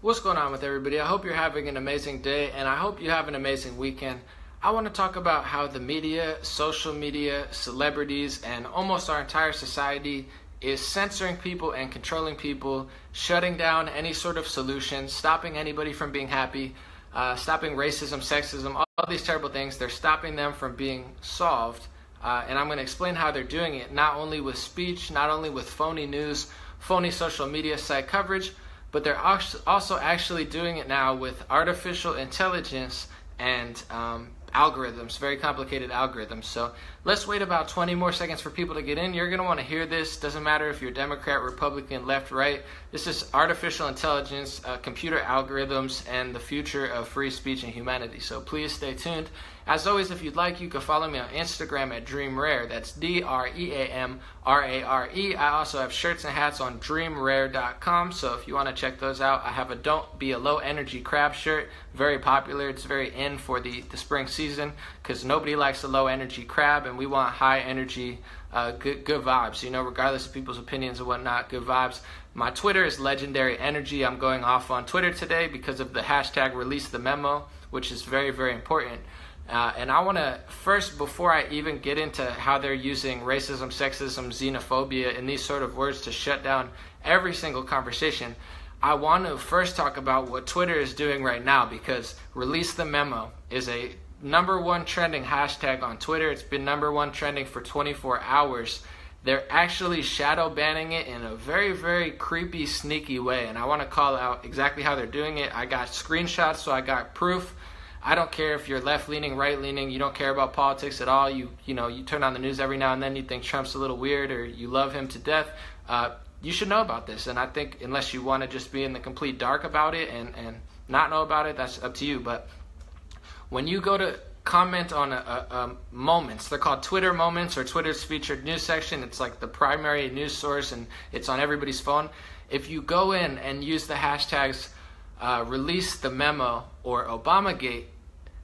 What's going on with everybody? I hope you're having an amazing day, and I hope you have an amazing weekend. I want to talk about how the media, social media, celebrities, and almost our entire society is censoring people and controlling people, shutting down any sort of solution, stopping anybody from being happy, stopping racism, sexism, all these terrible things. They're stopping them from being solved, and I'm going to explain how they're doing it, not only with speech, not only with phony news, phony social media site coverage, but they're also actually doing it now with artificial intelligence and algorithms, very complicated algorithms. So let's wait about 20 more seconds for people to get in. You're going to want to hear this. Doesn't matter if you're Democrat, Republican, left, right. This is artificial intelligence, computer algorithms, and the future of free speech and humanity. So please stay tuned. As always, if you'd like, you can follow me on Instagram at DreamRare. That's DreamRare. I also have shirts and hats on dreamrare.com. So if you want to check those out, I have a Don't Be a Low Energy Crab shirt. Very popular. It's very in for the spring season because nobody likes a low energy crab, and we want high energy, good vibes. You know, regardless of people's opinions and whatnot, good vibes. My Twitter is Legendary Energy. I'm going off on Twitter today because of the hashtag Release the Memo, which is very, very important. And I want to first, before I even get into how they're using racism, sexism, xenophobia, and these sort of words to shut down every single conversation, I want to first talk about what Twitter is doing right now, because Release the Memo is a #1 trending hashtag on Twitter. It's been #1 trending for 24 hours. They're actually shadow banning it in a very, very creepy, sneaky way. And I want to call out exactly how they're doing it. I got screenshots, so I got proof. I don't care if you're left-leaning, right-leaning, you don't care about politics at all, you turn on the news every now and then, you think Trump's a little weird or you love him to death, you should know about this. And I think unless you want to just be in the complete dark about it and not know about it, that's up to you. But when you go to comment on moments, they're called Twitter moments or Twitter's featured news section, it's like the primary news source and it's on everybody's phone. If you go in and use the hashtags Release the Memo or ObamaGate,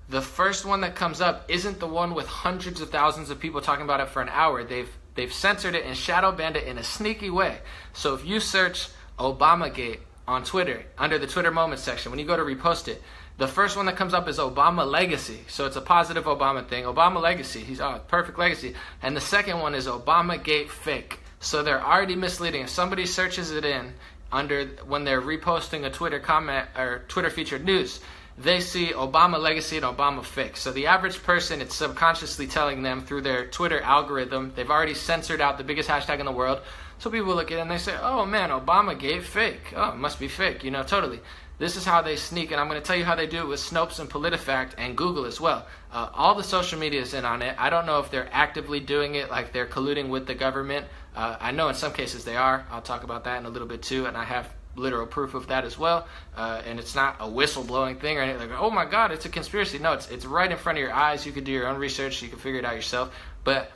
the first one that comes up isn't the one with hundreds of thousands of people talking about it for an hour. They've censored it and shadow banned it in a sneaky way. So if you search ObamaGate on Twitter, under the Twitter Moments section, when you go to repost it, the first one that comes up is Obama Legacy. So it's a positive Obama thing. Obama Legacy. He's perfect legacy. And the second one is ObamaGate Fake. So they're already misleading. If somebody searches it in when they're reposting a Twitter comment or Twitter featured news, they see Obama Legacy and Obama Fake. So the average person, it's subconsciously telling them through their Twitter algorithm, they've already censored out the biggest hashtag in the world. So people look at it and they say, oh man, ObamaGate Fake. Oh, it must be fake, totally. This is how they sneak, and I'm going to tell you how they do it with Snopes and PolitiFact and Google as well. All the social media is in on it. I don't know if they're actively doing it, like they're colluding with the government. I know in some cases they are. I'll talk about that in a little bit too, and I have literal proof of that as well. And it's not a whistleblowing thing or anything like, oh my God, it's a conspiracy. No, it's right in front of your eyes. You can do your own research. You can figure it out yourself. But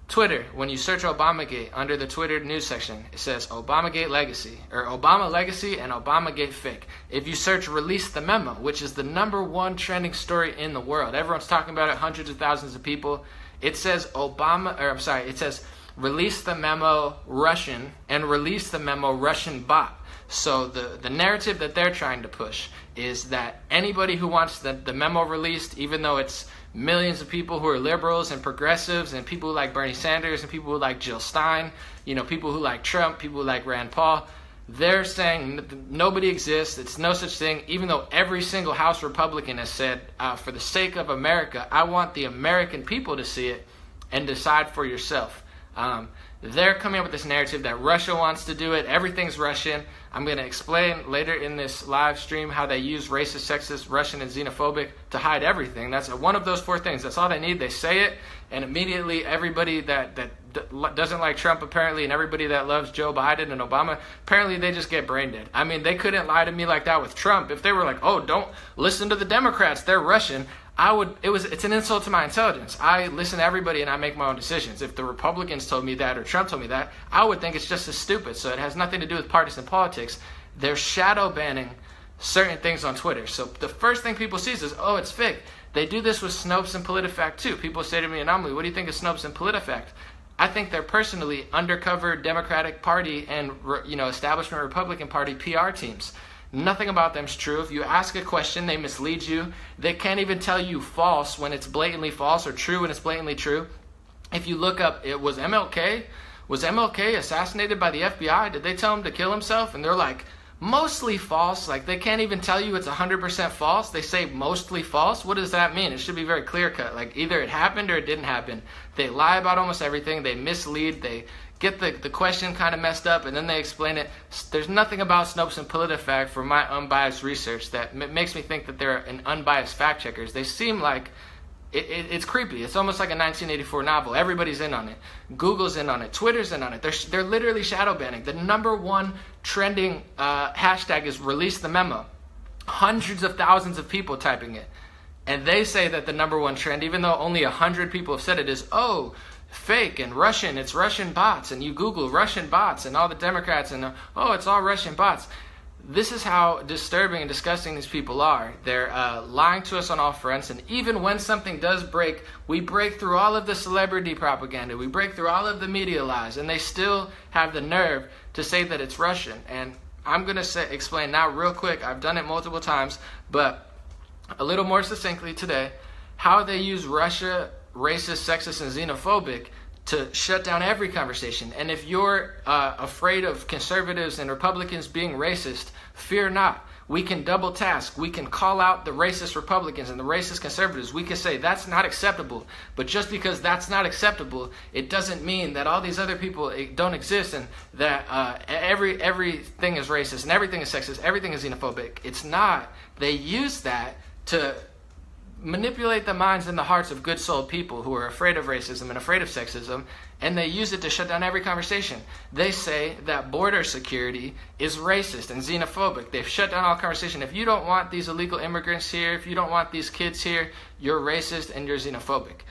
Twitter, when you search ObamaGate under the Twitter news section, it says ObamaGate Legacy or Obama Legacy and ObamaGate Fake. If you search Release the Memo, which is the #1 trending story in the world, everyone's talking about it, hundreds of thousands of people. It says it says Release the Memo Russian and Release the Memo Russian bot. So the narrative that they're trying to push is that anybody who wants the memo released, even though it's millions of people who are liberals and progressives and people who like Bernie Sanders and people who like Jill Stein, people who like Trump, people who like Rand Paul, they're saying nobody exists, it's no such thing, even though every single House Republican has said, for the sake of America, I want the American people to see it and decide for yourself. They're coming up with this narrative that Russia wants to do it. Everything's Russian. I'm going to explain later in this live stream how they use racist, sexist, Russian, and xenophobic to hide everything. That's one of those 4 things. That's all they need. They say it, and immediately everybody that doesn't like Trump apparently and everybody that loves Joe Biden and Obama, apparently they just get brain dead. I mean, they couldn't lie to me like that with Trump. If they were like, oh, don't listen to the Democrats, they're Russian, it's an insult to my intelligence. I listen to everybody and I make my own decisions. If the Republicans told me that or Trump told me that, I would think it's just as stupid. So it has nothing to do with partisan politics. They're shadow banning certain things on Twitter. So the first thing people see is, oh, it's fake. They do this with Snopes and PolitiFact too. People say to me, Anomaly, what do you think of Snopes and PolitiFact? I think they're personally undercover Democratic Party and establishment Republican Party PR teams. Nothing about them is true. If you ask a question, they mislead you. They can't even tell you false when it's blatantly false or true when it's blatantly true. If you look up, was MLK assassinated by the FBI? Did they tell him to kill himself? And they're like, mostly false. Like, they can't even tell you it's 100% false. They say mostly false. What does that mean? It should be very clear cut. Like, either it happened or it didn't happen. They lie about almost everything. They mislead. They get the question kind of messed up, and then they explain it. There's nothing about Snopes and PolitiFact from my unbiased research that makes me think that they're an unbiased fact checkers. They seem like it's creepy. It's almost like a 1984 novel. Everybody's in on it. Google's in on it. Twitter's in on it. They're literally shadow banning. The number one trending hashtag is release the memo. Hundreds of thousands of people typing it. And they say that the number one trend, even though only 100 people have said it, is, oh, fake and Russian. It's Russian bots. And you Google Russian bots and all the Democrats and, oh, it's all Russian bots. This is how disturbing and disgusting these people are. They're lying to us on all fronts, and even when something does break, we break through all of the celebrity propaganda, we break through all of the media lies, and they still have the nerve to say that it's Russian. And I'm going to explain now real quick. I've done it multiple times, but a little more succinctly today, how they use Russia, racist, sexist, and xenophobic to shut down every conversation. And if you're afraid of conservatives and Republicans being racist, fear not. We can double task. We can call out the racist Republicans and the racist conservatives. We can say that's not acceptable. But just because that's not acceptable, it doesn't mean that all these other people don't exist and that everything is racist and everything is sexist, everything is xenophobic. It's not. They use that to manipulate the minds and the hearts of good-souled people who are afraid of racism and afraid of sexism, and they use it to shut down every conversation. They say that border security is racist and xenophobic. They've shut down all conversation. If you don't want these illegal immigrants here, if you don't want these kids here, you're racist and you're xenophobic.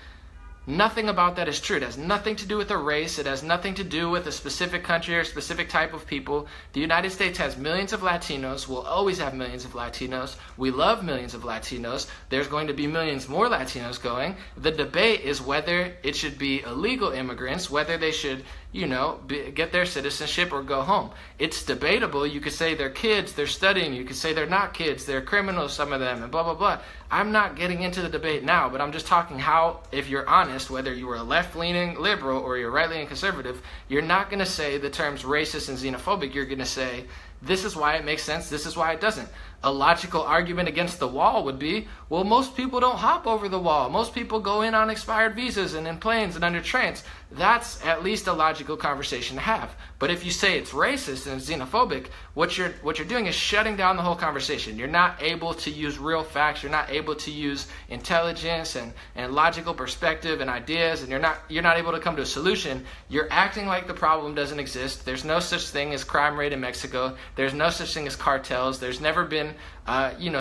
Nothing about that is true. It has nothing to do with a race. It has nothing to do with a specific country or a specific type of people. The United States has millions of Latinos. We'll always have millions of Latinos. We love millions of Latinos. There's going to be millions more Latinos going. The debate is whether it should be illegal immigrants, whether they should, get their citizenship or go home. It's debatable. You could say they're kids, they're studying. You could say they're not kids, they're criminals, some of them, and blah, blah, blah. I'm not getting into the debate now, but I'm just talking how, if you're honest, whether you were a left-leaning liberal or you're right-leaning conservative, you're not going to say the terms racist and xenophobic. You're going to say, this is why it makes sense, this is why it doesn't. A logical argument against the wall would be, well, most people don't hop over the wall. Most people go in on expired visas and in planes and under trains. That's at least a logical conversation to have. But if you say it's racist and xenophobic, what you're doing is shutting down the whole conversation. You're not able to use real facts. You're not able to use intelligence and logical perspective and ideas, and you're not able to come to a solution. You're acting like the problem doesn't exist. There's no such thing as crime rate in Mexico. There's no such thing as cartels. There's never been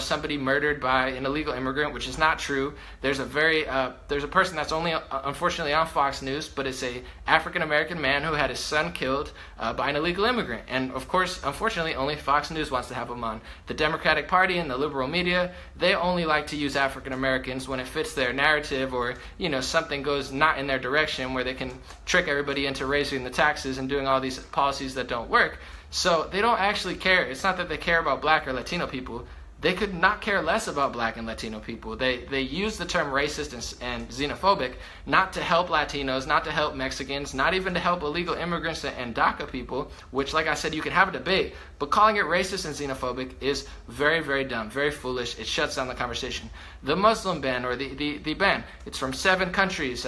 somebody murdered by an illegal immigrant, which is not true. There's a person that's only unfortunately on Fox News, but it's a African American man who had his son killed by an illegal immigrant. And of course, unfortunately, only Fox News wants to have him on. The Democratic Party and the liberal media, they only like to use African Americans when it fits their narrative, or something goes not in their direction, where they can trick everybody into raising the taxes and doing all these policies that don't work. So they don't actually care. It's not that they care about black or Latino people. They could not care less about black and Latino people. They use the term racist and xenophobic not to help Latinos, not to help Mexicans, not even to help illegal immigrants and DACA people, which, like I said, you can have a debate. But calling it racist and xenophobic is very, very dumb, very foolish. It shuts down the conversation. The Muslim ban, or the ban, it's from 7 countries.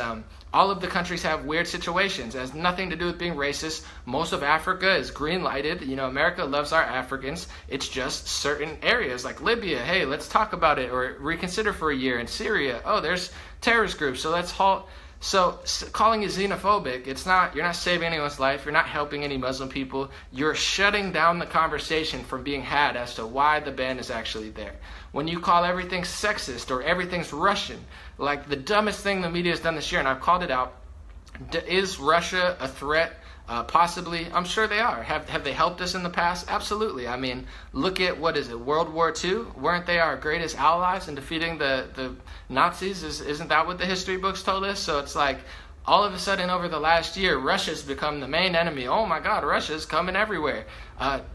All of the countries have weird situations. It has nothing to do with being racist. Most of Africa is green-lighted. America loves our Africans. It's just certain areas like Libya. Hey, let's talk about it or reconsider for a year. In Syria, oh, there's terrorist groups, so let's halt. So calling it xenophobic, you're not saving anyone's life. You're not helping any Muslim people. You're shutting down the conversation from being had as to why the ban is actually there. When you call everything sexist or everything's Russian, like the dumbest thing the media has done this year, and I've called it out, is Russia a threat? Possibly. I'm sure they are. Have they helped us in the past? Absolutely. I mean, look at, World War II? Weren't they our greatest allies in defeating the Nazis? Isn't that what the history books told us? So it's like, all of a sudden over the last year, Russia's become the main enemy. Oh my God, Russia's coming everywhere.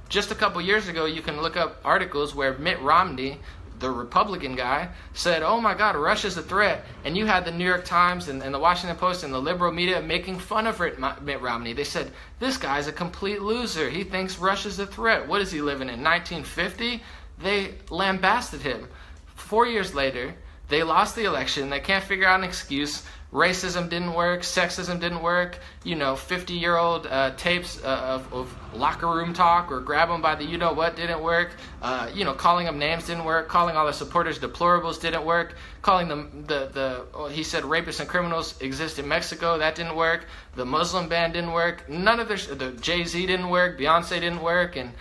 Just a couple years ago, you can look up articles where Mitt Romney, the Republican guy, said, oh my God, Russia's a threat. And you had the New York Times and the Washington Post and the liberal media making fun of Mitt Romney. They said, this guy's a complete loser. He thinks Russia's a threat. What is he living in, 1950? They lambasted him. 4 years later, they lost the election. They can't figure out an excuse. Racism didn't work. Sexism didn't work. 50-year-old tapes of locker room talk or grab them by the you-know-what didn't work. Calling them names didn't work. Calling all the supporters deplorables didn't work. Calling them he said rapists and criminals exist in Mexico. That didn't work. The Muslim ban didn't work. None of the Jay-Z didn't work. Beyonce didn't work. And,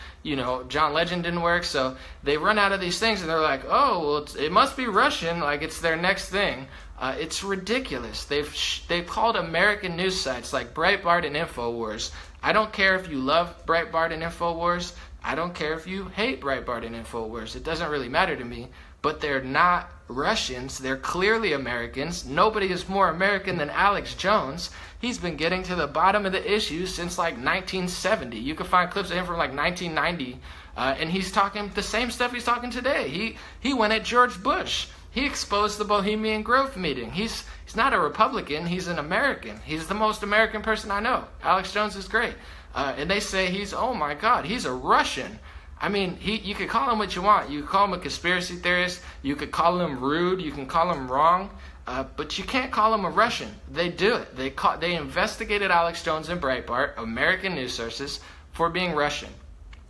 John Legend didn't work. So they run out of these things and they're like, oh, well, it must be Russian. Like it's their next thing. It's ridiculous. They've called American news sites like Breitbart and InfoWars. I don't care if you love Breitbart and InfoWars. I don't care if you hate Breitbart and InfoWars. It doesn't really matter to me. But they're not Russians. They're clearly Americans. Nobody is more American than Alex Jones. He's been getting to the bottom of the issue since like 1970. You can find clips of him from like 1990. And he's talking the same stuff he's talking today. He went at George Bush. He exposed the Bohemian Grove meeting. He's not a Republican. He's an American. He's the most American person I know. Alex Jones is great. And they say oh my God, he's a Russian. I mean, you could call him what you want. You could call him a conspiracy theorist. You could call him rude. You can call him wrong. But you can't call him a Russian. They do it. They investigated Alex Jones and Breitbart, American news sources, for being Russian.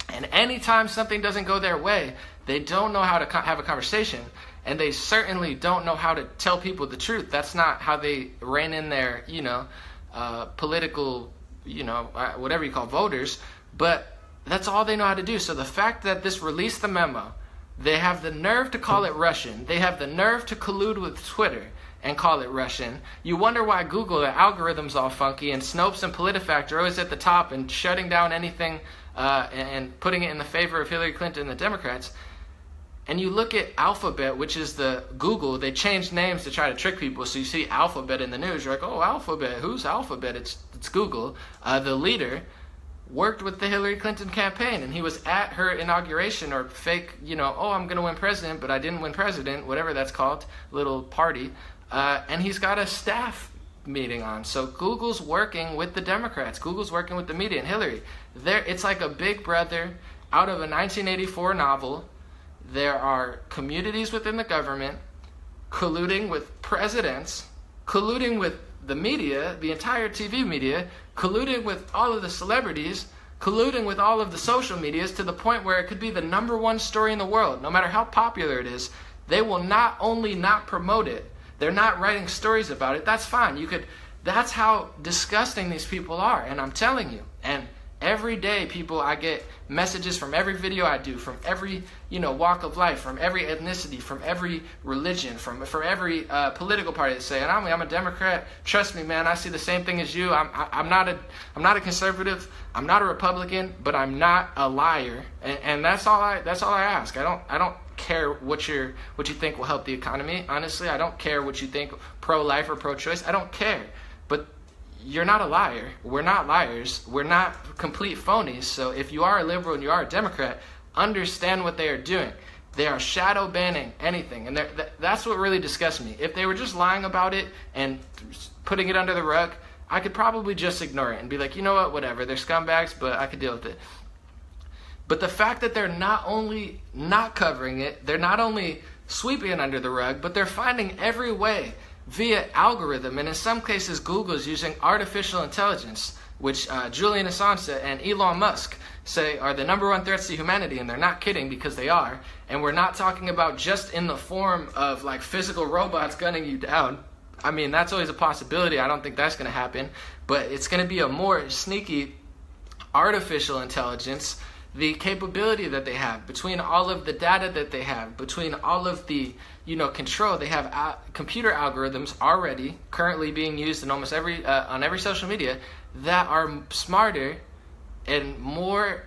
And anytime something doesn't go their way, they don't know how to have a conversation. And they certainly don't know how to tell people the truth. That's not how they rein in their, political, whatever you call voters. But that's all they know how to do. So the fact that this released the memo, they have the nerve to call it Russian. They have the nerve to collude with Twitter and call it Russian. You wonder why Google, the algorithm's all funky, and Snopes and PolitiFact are always at the top and shutting down anything and putting it in the favor of Hillary Clinton and the Democrats. And you look at Alphabet, which is the Google. They changed names to try to trick people. So you see Alphabet in the news. You're like, oh, Alphabet. Who's Alphabet? It's Google. The leader worked with the Hillary Clinton campaign. And he was at her inauguration or fake, oh, I'm going to win president, but I didn't win president, whatever that's called, little party. And he's got a staff meeting on. So Google's working with the Democrats. Google's working with the media and Hillary. It's like a big brother out of a 1984 novel. There are communities within the government colluding with presidents, colluding with the media, the entire TV media, colluding with all of the celebrities, colluding with all of the social medias to the point where it could be the #1 story in the world. No matter how popular it is, they will not only not promote it, they're not writing stories about it. That's fine. That's how disgusting these people are. And I'm telling you, and every day, people, I get messages from every video I do, from every walk of life, from every ethnicity, from every religion, from every political party that say, and I'm a Democrat. Trust me, man, I see the same thing as you. I'm not a conservative. I'm not a Republican, but I'm not a liar. And that's all I ask. I don't care what you think will help the economy. Honestly, I don't care what you think pro-life or pro-choice. I don't care. But you're not a liar. We're not liars. We're not complete phonies. So if you are a liberal and you are a Democrat, understand what they are doing. They are shadow banning anything. And that's what really disgusts me. If they were just lying about it and putting it under the rug, I could probably just ignore it and be like, you know what, whatever. They're scumbags, but I could deal with it. But the fact that they're not only not covering it, they're not only sweeping it under the rug, but they're finding every way via algorithm, and in some cases Google is using artificial intelligence, which Julian Assange and Elon Musk say are the #1 threats to humanity, and they're not kidding because they are. And we're not talking about just in the form of like physical robots gunning you down. I mean, that's always a possibility. I don't think that's going to happen, but it's going to be a more sneaky artificial intelligence. The capability that they have, between all of the data that they have, between all of the control, they have computer algorithms already currently being used in almost on every social media that are smarter and more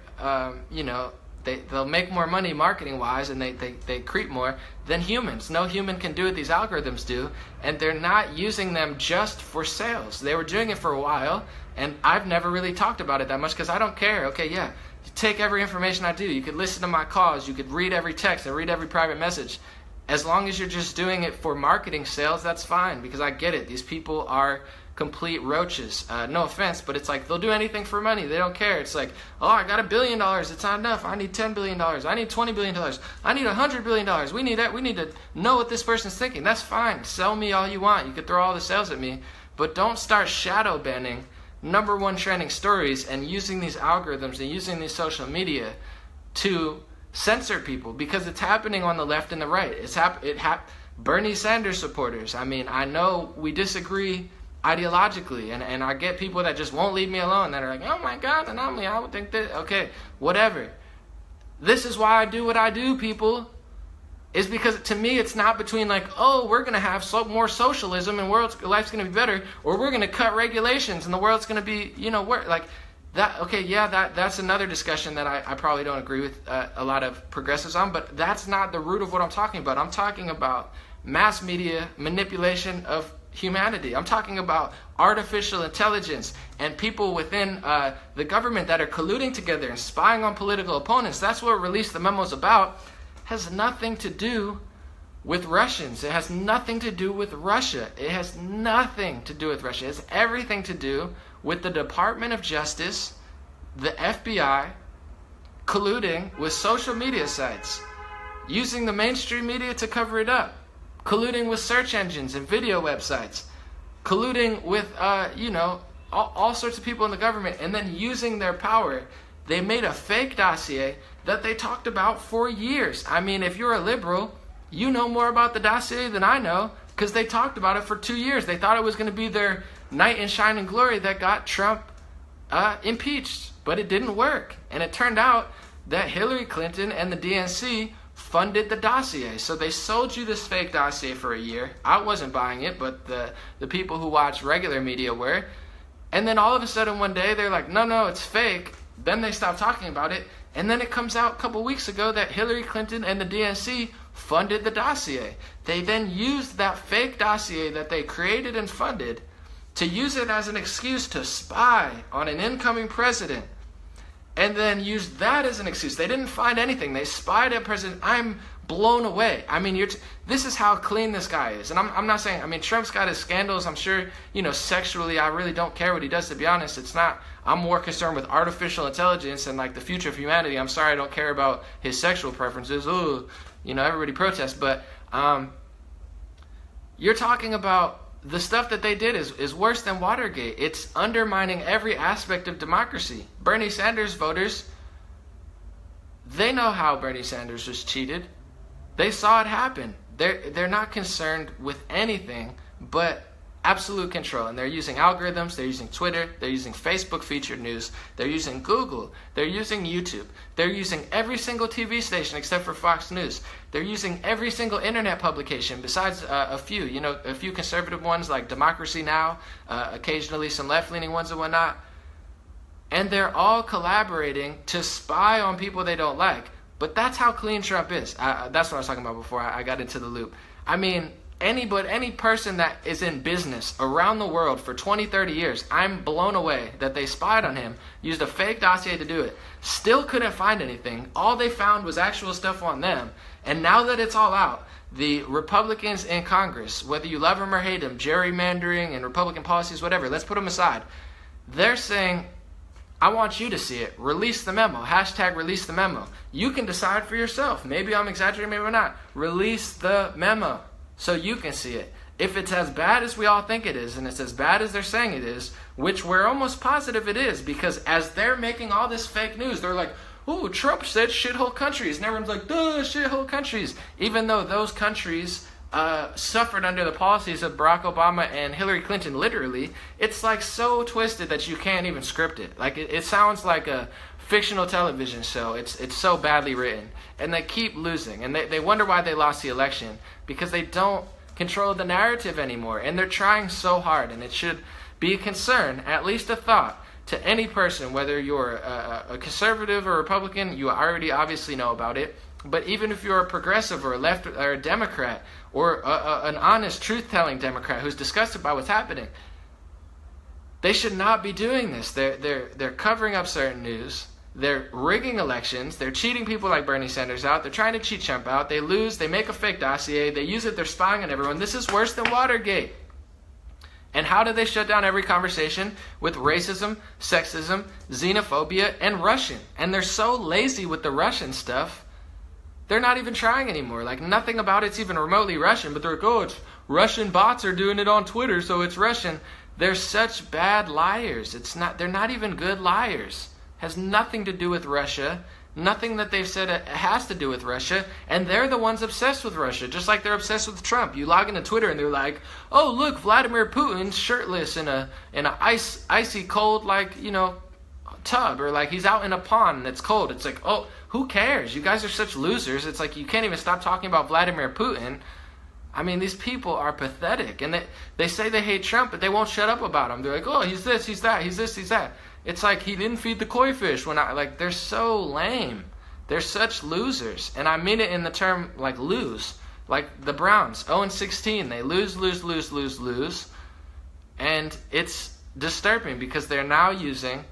they'll make more money marketing wise, and they creep more than humans. No human can do what these algorithms do, and they're not using them just for sales. They were doing it for a while, and I've never really talked about it that much because I don't care. Okay, yeah, you take every information I do. You could listen to my calls. You could read every text and read every private message. As long as you're just doing it for marketing sales, that's fine, because I get it. These people are complete roaches. No offense, but it's like they'll do anything for money. They don't care. It's like, oh, I got $1 billion. It's not enough. I need $10 billion. I need $20 billion. I need $100 billion. We need that. We need to know what this person's thinking. That's fine. Sell me all you want. You could throw all the sales at me, but don't start shadow banning #1 trending stories and using these algorithms and using these social media to censor people, because it's happening on the left and the right. Bernie Sanders supporters. I mean, I know we disagree ideologically, and I get people that just won't leave me alone, that are like, oh my God, anomaly, I would think that, okay, whatever. This is why I do what I do, people, is because to me it's not between like, oh, we're going to have more socialism and life's going to be better, or we're going to cut regulations and the world's going to be, like that. Okay, yeah, that's another discussion that I probably don't agree with a lot of progressives on, but that's not the root of what I'm talking about. I'm talking about mass media manipulation of humanity. I'm talking about artificial intelligence and people within the government that are colluding together and spying on political opponents. That's what Release the Memo is about. It has nothing to do with Russians. It has nothing to do with Russia. It has nothing to do with Russia. It has everything to do with the Department of Justice, the FBI, colluding with social media sites, using the mainstream media to cover it up, colluding with search engines and video websites, colluding with, all sorts of people in the government, and then using their power. They made a fake dossier that they talked about for years. I mean, if you're a liberal, you know more about the dossier than I know, because they talked about it for 2 years. They thought it was going to be their knight in shining glory that got Trump impeached, but it didn't work. And it turned out that Hillary Clinton and the DNC funded the dossier. So they sold you this fake dossier for a year. I wasn't buying it, but the people who watch regular media were. And then all of a sudden one day they're like, no, it's fake. Then they stopped talking about it. And then it comes out a couple weeks ago that Hillary Clinton and the DNC funded the dossier. They then used that fake dossier that they created and funded to use it as an excuse to spy on an incoming president. And then use that as an excuse. They didn't find anything. They spied at president. I'm blown away. I mean, this is how clean this guy is. And I'm not saying, I mean, Trump's got his scandals. I'm sure, sexually, I really don't care what he does, to be honest. It's not, I'm more concerned with artificial intelligence and like the future of humanity. I'm sorry I don't care about his sexual preferences. Ooh, everybody protests. But you're talking about the stuff that they did is worse than Watergate. It's undermining every aspect of democracy. Bernie Sanders voters, they know how Bernie Sanders was cheated. They saw it happen. They're not concerned with anything but absolute control. And they're using algorithms, they're using Twitter, they're using Facebook featured news, they're using Google, they're using YouTube, they're using every single TV station except for Fox News. They're using every single internet publication besides a few, a few conservative ones like Democracy Now!, occasionally some left-leaning ones and whatnot. And they're all collaborating to spy on people they don't like. But that's how clean Trump is. That's what I was talking about before I got into the loop. I mean, any person that is in business around the world for 20, 30 years, I'm blown away that they spied on him, used a fake dossier to do it, still couldn't find anything. All they found was actual stuff on them. And now that it's all out, the Republicans in Congress, whether you love them or hate them, gerrymandering and Republican policies, whatever, let's put them aside. They're saying, I want you to see it. Release the memo. # release the memo. You can decide for yourself. Maybe I'm exaggerating, maybe not. Release the memo so you can see it. If it's as bad as we all think it is, and it's as bad as they're saying it is, which we're almost positive it is, because as they're making all this fake news, they're like, oh, Trump said shithole countries. And everyone's like, duh, shithole countries. Even though those countries suffered under the policies of Barack Obama and Hillary Clinton, literally, it's like so twisted that you can't even script it. Like it sounds like a fictional television show. It's so badly written. And they keep losing. And they wonder why they lost the election, because they don't control the narrative anymore. And they're trying so hard. And it should be a concern, at least a thought, to any person, whether you're a conservative or Republican, you already obviously know about it. But even if you're a progressive or a left or a Democrat or an honest, truth-telling Democrat who's disgusted by what's happening, they should not be doing this. They're covering up certain news. They're rigging elections. They're cheating people like Bernie Sanders out. They're trying to cheat Trump out. They lose. They make a fake dossier. They use it. They're spying on everyone. This is worse than Watergate. And how do they shut down every conversation? With racism, sexism, xenophobia, and Russian. And they're so lazy with the Russian stuff, they're not even trying anymore. Like, nothing about it's even remotely Russian. But they're like, oh, it's Russian bots are doing it on Twitter, so it's Russian. They're such bad liars. They're not even good liars. Has nothing to do with Russia. Nothing that they've said has to do with Russia. And they're the ones obsessed with Russia, just like they're obsessed with Trump. You log into Twitter and they're like, oh, look, Vladimir Putin's shirtless in a icy cold, like, tub, or like he's out in a pond and it's cold. It's like, oh, who cares? You guys are such losers. It's like you can't even stop talking about Vladimir Putin. I mean, these people are pathetic. And they say they hate Trump, but they won't shut up about him. They're like, oh, he's this, he's that, he's this, he's that. It's like he didn't feed the koi fish. They're so lame. They're such losers. And I mean it in the term, like, lose. Like the Browns, 0-16. They lose. And it's disturbing because they're now using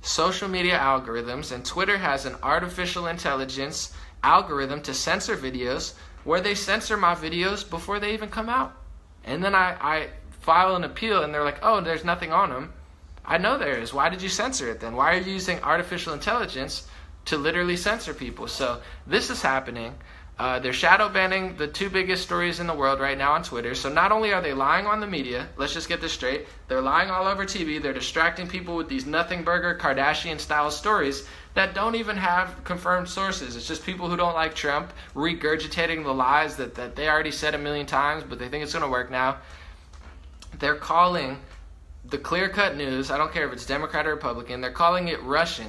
social media algorithms, and Twitter has an artificial intelligence algorithm to censor videos where they censor my videos before they even come out. And then I file an appeal and they're like, oh, there's nothing on them. I know there is. Why did you censor it then? Why are you using artificial intelligence to literally censor people? So this is happening. They're shadow banning the two biggest stories in the world right now on Twitter. So not only are they lying on the media, let's just get this straight, they're lying all over TV, they're distracting people with these nothing burger, Kardashian-style stories that don't even have confirmed sources. It's just people who don't like Trump regurgitating the lies that they already said a million times, but they think it's going to work now. They're calling the clear-cut news, I don't care if it's Democrat or Republican, they're calling it Russian.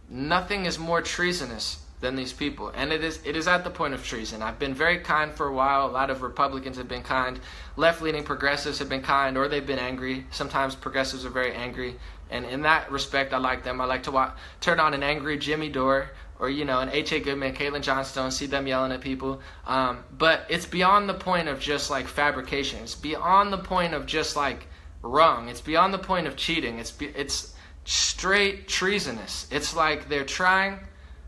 Nothing is more treasonous than these people. And it is at the point of treason. I've been very kind for a while. A lot of Republicans have been kind. Left-leaning progressives have been kind, or they've been angry. Sometimes progressives are very angry. And in that respect, I like them. I like to turn on an angry Jimmy Dore or, an H.A. Goodman, Caitlin Johnstone, see them yelling at people. But it's beyond the point of just, like, fabrication. It's beyond the point of just, like, wrong. It's beyond the point of cheating. It's straight treasonous. It's like they're trying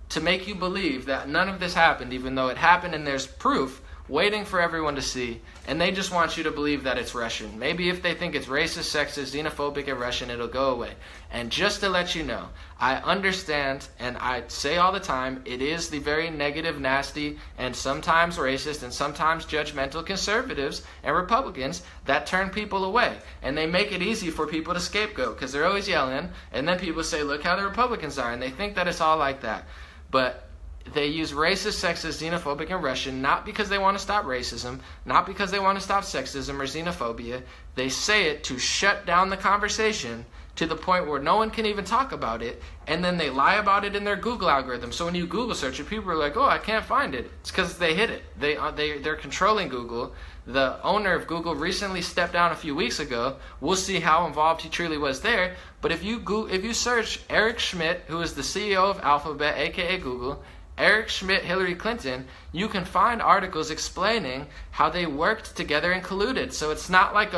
to make you believe that none of this happened, even though it happened and there's proof waiting for everyone to see, and they just want you to believe that it's Russian. Maybe if they think it's racist, sexist, xenophobic, and Russian, it'll go away. And just to let you know, I understand, and I say all the time, it is the very negative, nasty, and sometimes racist, and sometimes judgmental conservatives and Republicans that turn people away. And they make it easy for people to scapegoat, because they're always yelling, and then people say, look how the Republicans are, and they think that it's all like that. But they use racist, sexist, xenophobic, and Russian not because they want to stop racism, not because they want to stop sexism or xenophobia. They say it to shut down the conversation to the point where no one can even talk about it, and then they lie about it in their Google algorithm. So when you Google search it, people are like, oh, I can't find it. It's because they hid it. They're controlling Google. The owner of Google recently stepped down a few weeks ago. We'll see how involved he truly was there. But if you search Eric Schmidt, who is the CEO of Alphabet, aka Google, Eric Schmidt, Hillary Clinton, you can find articles explaining how they worked together and colluded. So it's not like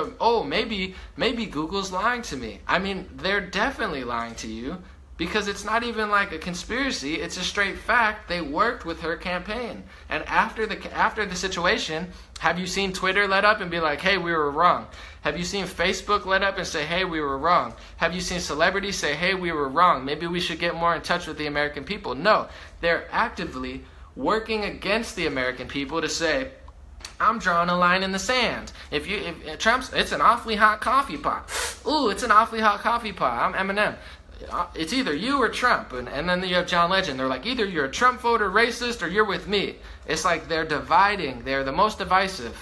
maybe Google's lying to me. I mean, they're definitely lying to you because it's not even like a conspiracy. It's a straight fact. They worked with her campaign. And after the situation, have you seen Twitter let up and be like, hey, we were wrong? Have you seen Facebook let up and say, hey, we were wrong? Have you seen celebrities say, hey, we were wrong? Maybe we should get more in touch with the American people. No, they're actively working against the American people to say, I'm drawing a line in the sand. If Trump's, it's an awfully hot coffee pot. Ooh, it's an awfully hot coffee pot. I'm Eminem. It's either you or Trump. And then you have John Legend. They're like, either you're a Trump voter, racist, or you're with me. It's like they're dividing. They're the most divisive.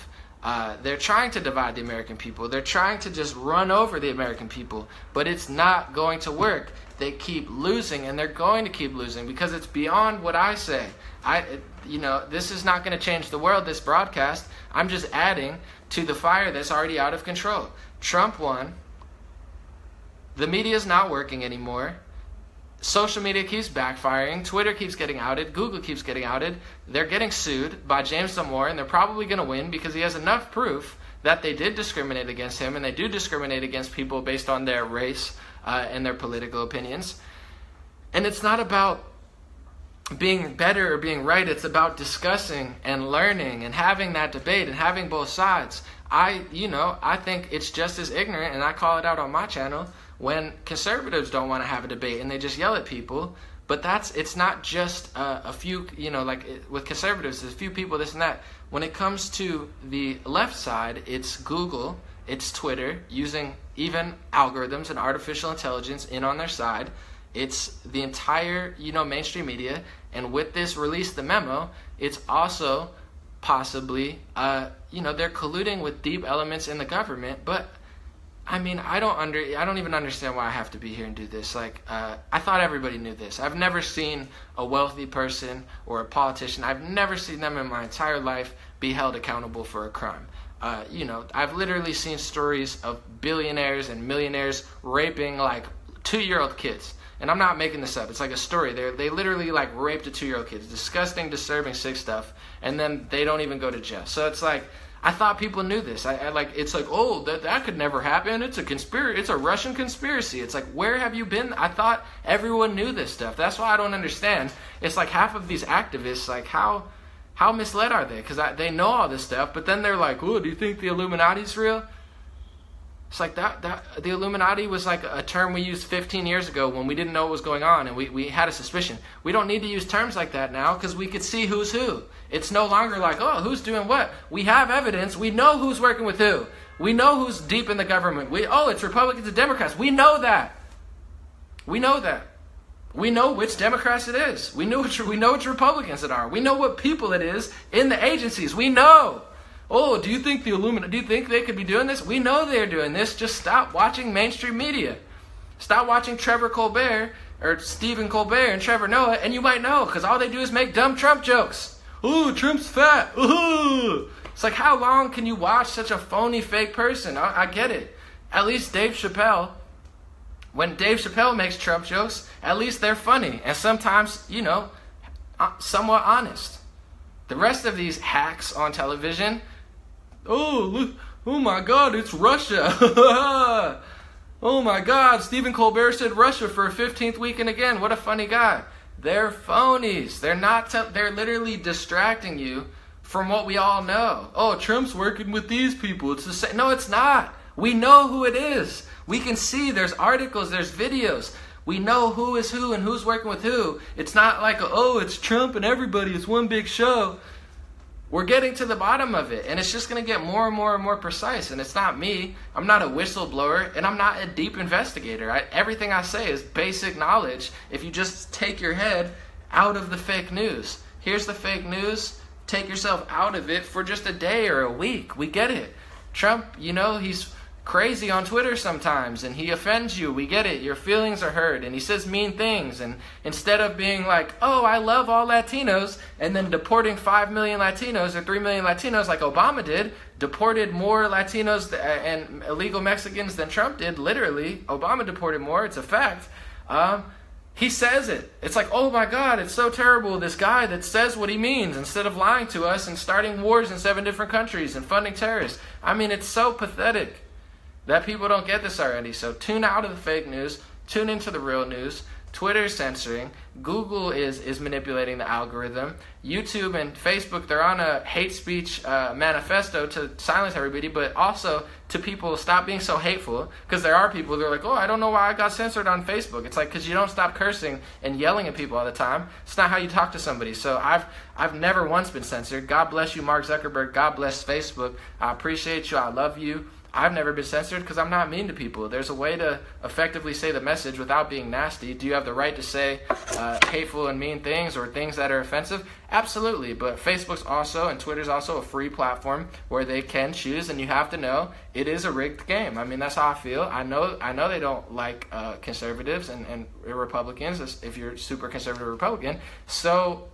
They're trying to divide the American people. They're trying to just run over the American people. But it's not going to work. They keep losing, and they're going to keep losing because it's beyond what I say. This is not going to change the world, this broadcast. I'm just adding to the fire that's already out of control. Trump won. the media is not working anymore. Social media keeps backfiring. Twitter keeps getting outed. Google keeps getting outed. They're getting sued by James Damore, and they're probably going to win because he has enough proof that they did discriminate against him, and they do discriminate against people based on their race and their political opinions. And it's not about being better or being right. It's about discussing and learning and having that debate and having both sides. I think it's just as ignorant, and I call it out on my channel, when conservatives don't want to have a debate and they just yell at people. But it's not just a few, with conservatives, there's a few people, this and that. When it comes to the left side, it's Google, it's Twitter, using even algorithms and artificial intelligence in on their side. It's the entire, mainstream media. And with this release, the memo, it's also possibly, they're colluding with deep elements in the government. But I mean, I don't even understand why I have to be here and do this. I thought everybody knew this. I've never seen a wealthy person or a politician, I've never seen them in my entire life be held accountable for a crime. I've literally seen stories of billionaires and millionaires raping 2-year-old kids. And I'm not making this up. It's like a story. They literally raped a 2-year-old kid. It's disgusting, disturbing, sick stuff. And then they don't even go to jail. So it's I thought people knew this. That could never happen. It's a conspiracy. It's a Russian conspiracy. It's where have you been? I thought everyone knew this stuff. That's why I don't understand. It's half of these activists, how misled are they? Because they know all this stuff, but then they're oh, do you think the Illuminati's real? It's that the Illuminati was a term we used 15 years ago when we didn't know what was going on and we had a suspicion. We don't need to use terms like that now because we could see who's who. It's no longer oh, who's doing what? We have evidence. We know who's working with who. We know who's deep in the government. It's Republicans and Democrats. We know that. We know that. We know which Democrats it is. We know which Republicans it are. We know what people it is in the agencies. We know. Oh, do you think the Illuminati, do you think they could be doing this? We know they're doing this. Just stop watching mainstream media. Stop watching Trevor Colbert or Stephen Colbert and Trevor Noah, and you might know, because all they do is make dumb Trump jokes. Oh, Trump's fat. Ooh. It's how long can you watch such a phony, fake person? I get it. At least Dave Chappelle, when Dave Chappelle makes Trump jokes, at least they're funny and sometimes, somewhat honest. The rest of these hacks on television, oh, look, oh my God, it's Russia. Oh my God, Stephen Colbert said Russia for a 15th weekend again. What a funny guy. They're phonies. They're literally distracting you from what we all know. Oh, Trump's working with these people. It's the same. No, it's not. We know who it is. We can see there's articles, there's videos. We know who is who and who's working with who. It's not it's Trump and everybody. It's one big show. We're getting to the bottom of it, and it's just going to get more and more and more precise. And it's not me. I'm not a whistleblower, and I'm not a deep investigator. Everything I say is basic knowledge if you just take your head out of the fake news. Here's the fake news. Take yourself out of it for just a day or a week. We get it. Trump, he's crazy on Twitter sometimes, and he offends you. We get it. Your feelings are hurt, and he says mean things. And instead of being oh, I love all Latinos, and then deporting 5 million Latinos or 3 million Latinos like Obama did, deported more Latinos and illegal Mexicans than Trump did. Literally, Obama deported more. It's a fact. He says it. It's oh my God, it's so terrible. This guy that says what he means instead of lying to us and starting wars in 7 different countries and funding terrorists. I mean, it's so pathetic that people don't get this already. So tune out of the fake news, tune into the real news. Twitter is censoring. Google is manipulating the algorithm. YouTube and Facebook, they're on a hate speech manifesto to silence everybody, but also to people, stop being so hateful. Because there are people that are oh, I don't know why I got censored on Facebook. It's because you don't stop cursing and yelling at people all the time. It's not how you talk to somebody. So I've never once been censored. God bless you, Mark Zuckerberg. God bless Facebook. I appreciate you. I love you. I've never been censored because I'm not mean to people. There's a way to effectively say the message without being nasty. Do you have the right to say hateful and mean things or things that are offensive? Absolutely. But Facebook's also and Twitter's also a free platform where they can choose, and you have to know it is a rigged game. I mean, that's how I feel. I know they don't like conservatives and Republicans if you're super conservative Republican. So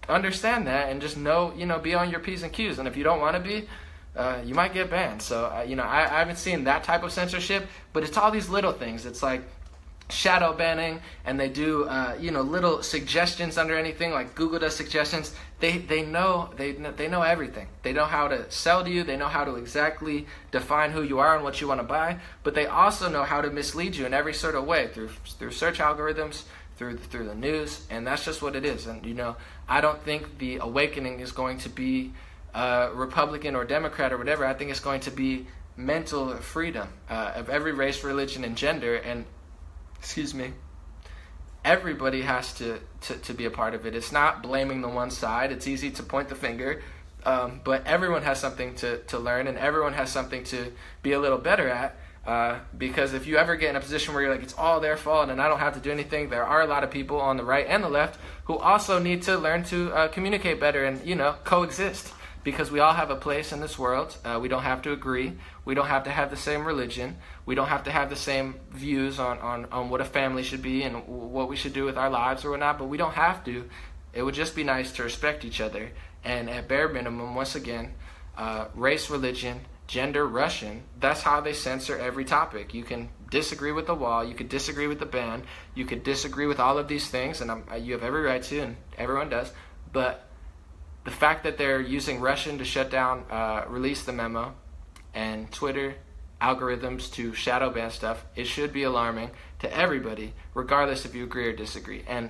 understand that and just know, be on your P's and Q's. And if you don't want to be, you might get banned. So, I haven't seen that type of censorship, but it's all these little things. It's like shadow banning, and they do, little suggestions under anything, like Google does suggestions. They know everything. They know how to sell to you. They know how to exactly define who you are and what you want to buy, but they also know how to mislead you in every sort of way through search algorithms, through the news, and that's just what it is. And, I don't think the awakening is going to be Republican or Democrat or whatever. I think it's going to be mental freedom of every race, religion, and gender. And everybody has to be a part of it. It's not blaming the one side. It's easy to point the finger, but everyone has something to learn, and everyone has something to be a little better at. Because if you ever get in a position where you're like, it's all their fault and I don't have to do anything, there are a lot of people on the right and the left who also need to learn to communicate better and, coexist. Because we all have a place in this world. We don't have to agree. We don't have to have the same religion. We don't have to have the same views on what a family should be and what we should do with our lives or whatnot, but we don't have to. It would just be nice to respect each other. And at bare minimum, once again, race, religion, gender, Russian, that's how they censor every topic. You can disagree with the wall, you could disagree with the ban, you could disagree with all of these things, and you have every right to, and everyone does, but the fact that they're using Russian to shut down, release the memo, and Twitter algorithms to shadow ban stuff, it should be alarming to everybody, regardless if you agree or disagree. And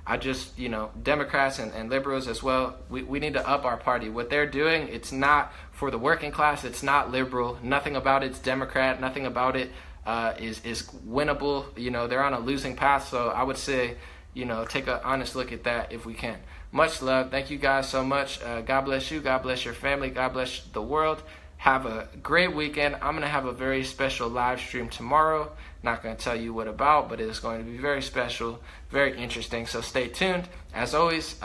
I just, Democrats and liberals as well, we need to up our party. What they're doing, it's not for the working class, it's not liberal, nothing about it's Democrat, nothing about it is winnable. They're on a losing path, so I would say, take an honest look at that if we can. Much love. Thank you guys so much. God bless you. God bless your family. God bless the world. Have a great weekend. I'm going to have a very special live stream tomorrow. Not going to tell you what about, but it is going to be very special, very interesting. So stay tuned. As always,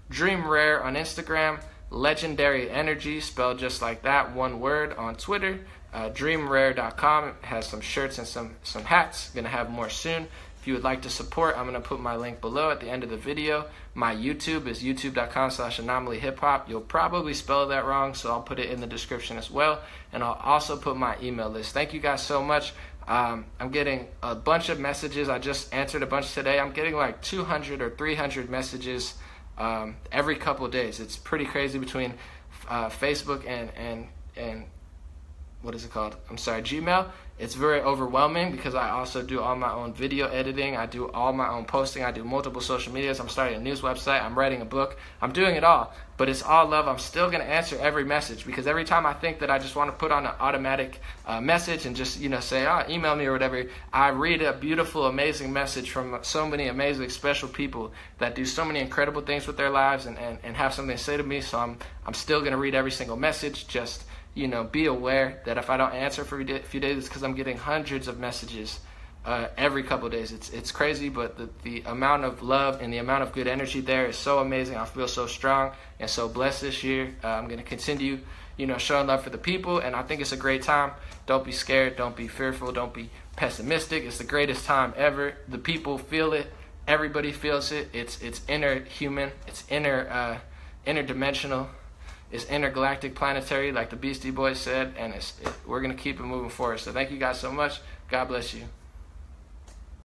Dream Rare on Instagram, Legendary Energy, spelled just like that, one word, on Twitter. DreamRare.com. It has some shirts and some hats. Going to have more soon. If you would like to support, I'm going to put my link below at the end of the video. My YouTube is youtube.com/anomalyhiphop. You'll probably spell that wrong, so I'll put it in the description as well. And I'll also put my email list. Thank you guys so much. I'm getting a bunch of messages. I just answered a bunch today. I'm getting like 200 or 300 messages every couple of days. It's pretty crazy between Facebook and what is it called? Gmail. It's very overwhelming because I also do all my own video editing. I do all my own posting. I do multiple social medias. I'm starting a news website. I'm writing a book. I'm doing it all, but it's all love. I'm still going to answer every message because every time I think that I just want to put on an automatic message and just, say, email me or whatever, I read a beautiful, amazing message from so many amazing, special people that do so many incredible things with their lives and have something to say to me. So I'm still going to read every single message. Just be aware that if I don't answer for a few days, it's because I'm getting hundreds of messages every couple of days. It's crazy, but the amount of love and the amount of good energy there is so amazing. I feel so strong and so blessed this year. I'm going to continue, showing love for the people, and I think it's a great time. Don't be scared. Don't be fearful. Don't be pessimistic. It's the greatest time ever. The people feel it. Everybody feels it. It's inner human. It's interdimensional. It's intergalactic, planetary, like the Beastie Boys said, and we're going to keep it moving forward. So thank you guys so much. God bless you.